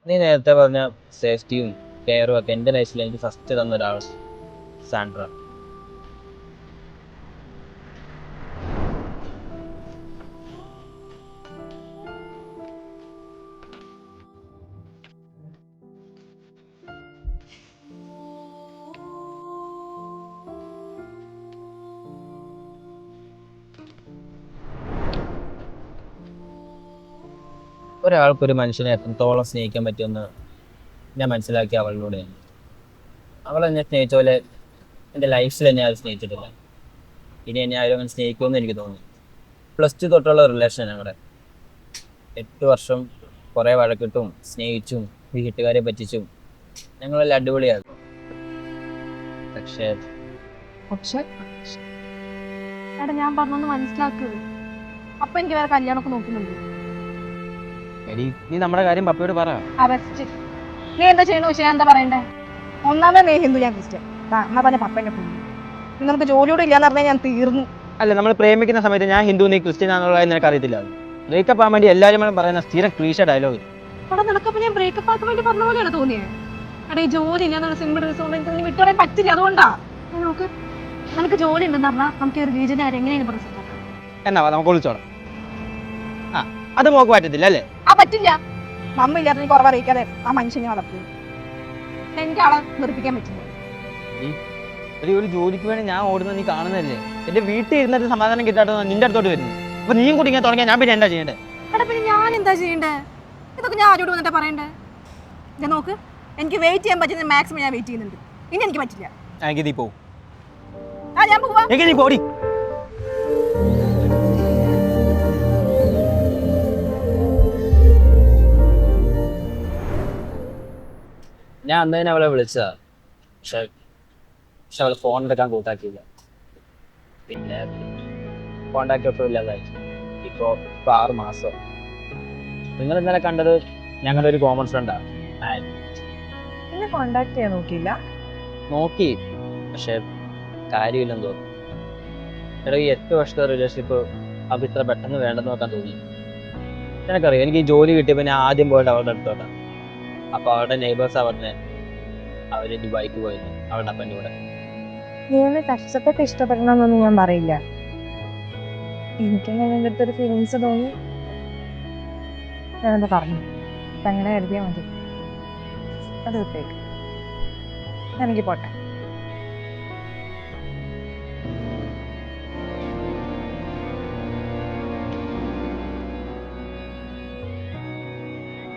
നീ നേരത്തെ പറഞ്ഞ സേഫ്റ്റിയും കെയറും ഒക്കെ എൻ്റെ ലൈഫിൽ എനിക്ക് ഫസ്റ്റ് തന്ന ഒരാൾ സാൻഡ്ര. ഒരാൾക്കൊരു മനുഷ്യനെ എത്രത്തോളം സ്നേഹിക്കാൻ പറ്റുമെന്ന് ഞാൻ മനസ്സിലാക്കിയ അവളിലൂടെയാണ്. അവൾ എന്നെ സ്നേഹിച്ച പോലെ എൻ്റെ ലൈഫിൽ എന്നെ അത് സ്നേഹിച്ചിട്ടില്ല. ഇനി എന്നെ ആരും അങ്ങനെ സ്നേഹിക്കുമെന്ന് എനിക്ക് തോന്നി. +2 തൊട്ടുള്ള റിലേഷൻ ഞങ്ങളുടെ 8 വർഷം കുറേ വഴക്കിട്ടും സ്നേഹിച്ചും വീട്ടുകാരെ പറ്റിച്ചും ഞങ്ങളെല്ലാം അടിപൊളിയായിരുന്നു. പക്ഷേ പക്ഷെ എടാ ഞാൻ പറഞ്ഞൊന്ന് മനസ്സിലാക്കുക. അപ്പൊ എനിക്ക് വേറെ കല്യാണമൊക്കെ നോക്കുന്നുണ്ട്. എടി നീ നമ്മുടെ കാര്യം പപ്പയോട് പറ. അറസ്റ്റ് നീ എന്താ ചെയ്യണ? പക്ഷെ ഞാൻ എന്താ പറയണ്ടേ? ഒന്നാമത് നീ ഹിന്ദു, ഞാൻ ക്രിസ്ത്യൻ. എന്നാ പറഞ്ഞ പപ്പന്റെ കുഞ്ഞു നമുക്ക് ജോലിയോടെ ഇല്ലാന്ന് പറഞ്ഞാൽ ഞാൻ തീർന്നു. അല്ല, നമ്മൾ പ്രേമിക്കുന്ന സമയത്ത് ഞാൻ ഹിന്ദു നീ ക്രിസ്ത്യൻ ആണെന്നുള്ളത് നിനക്ക് അറിയത്തില്ല. ബ്രേക്കപ്പ് ആകാൻ വേണ്ടി എല്ലാവരും പറയുന്ന സ്ഥിരം ക്ലീശ ഡയലോഗ്. അവിടെ നിനക്കപ്പോ ഞാൻ ബ്രേക്കപ്പ് ആക്കാൻ വേണ്ടി പറഞ്ഞ പോലെയാണ് തോന്നിയത്. എടാ ഈ ജോലി ഇല്ലാന്നുള്ള സിമ്പിൾ റീസൺ എനിക്ക് വിട്ടുപറയാൻ പറ്റില്ല. അതുകൊണ്ടാ നമുക്ക് നിനക്ക് ജോലി ഉണ്ടെന്ന് പറഞ്ഞാൽ നമുക്ക് ഒരു റീജന്റെ കാര്യം എങ്ങനെയാണ് പ്രസന്റ് ആക്കാം. എന്നാ നമുക്ക് ഒളിച്ചോളാം. അത് നോക്ക് പറ്റത്തില്ല അല്ലേ? പറ്റില്ല. മമ്മ ഇല്ലാത്ത നീ കുറവറിയിക്കാതെ ആ മനുഷ്യനെ വളർത്തും. എനിക്ക് ആളെ നിർപ്പിക്കാൻ പറ്റില്ല. ഒരു ജോലിക്ക് വേണ്ടി ഞാൻ ഓടുന്നത് നീ കാണുന്നതല്ലേ? എന്റെ വീട്ടിൽ ഇരുന്നിട്ട് സമാധാനം കിട്ടാത്ത നിന്റെ അടുത്തോട്ട് വരുന്നു. അപ്പൊ നീയും കൂടി ഇങ്ങനെ തുടങ്ങിയാൽ ഞാൻ പിന്നെ എന്താ ചെയ്യണ്ടേ? എടാ പിന്നെ ഞാൻ എന്താ ചെയ്യണ്ടേ? ഇതൊക്കെ ഞാൻ ആരോട് വന്നിട്ടാ പറയണ്ടേ? ഞാൻ നോക്ക്, എനിക്ക് വെയിറ്റ് ചെയ്യാൻ പറ്റുന്ന മാക്സിമം ഞാൻ വെയിറ്റ് ചെയ്യുന്നുണ്ട്. ഇനി എനിക്ക് പറ്റില്ല. നീ പോ. ഞാൻ പോവാ. നീ പോടി. ഞാൻ അന്ന് തന്നെ അവളെ വിളിച്ചതാ. പക്ഷെ അവള് ഫോൺ എടുക്കാൻ കൂട്ടാക്കിയില്ല. പിന്നെ കോണ്ടാക്ട് ഒട്ടും ഇല്ലാതായി. ഇപ്പൊ 6 മാസം. നിങ്ങൾ ഇന്നലെ കണ്ടത് ഞങ്ങളുടെ ഒരു കോമൺ ഫ്രണ്ടാണ്. എന്നെ കോണ്ടാക്ട് ചെയ്യാൻ നോക്കിയില്ല? നോക്കി, പക്ഷെ കാര്യമില്ലെന്ന് തോന്നുന്നു. എടാ ഈ 8 വർഷത്തെ റിലേഷൻഷിപ്പ് അവർക്ക് ഇത്ര പെട്ടെന്ന് വേണ്ടെന്ന് നോക്കാൻ തോന്നി. നിനക്കറിയാം, എനിക്ക് ഈ ജോലി കിട്ടിയപ്പോൾ ഞാൻ ആദ്യം പോയിട്ട് അവരുടെ അടുത്തോട്ടാണ്. അപ്പൊ അവരുടെ നെയ്ബേഴ്സാ പറഞ്ഞത് അവര് ദുബായിക്ക് പോയിരുന്നു അവളുടെ അപ്പൻ്റെ കൂടെ. നീ ഒന്ന് കഷ്ടപ്പെട്ട് ഇഷ്ടപ്പെടണമെന്നൊന്നും ഞാൻ പറയില്ല. എനിക്കെന്നെ എൻ്റെ അടുത്തൊരു ഫീലിങ്സ് തോന്നി, ഞാനെന്താ പറഞ്ഞു. അങ്ങനെ കരുതിയാൽ മതി. അത് വിട്ടേക്ക്. എനിക്ക് പോട്ടെ.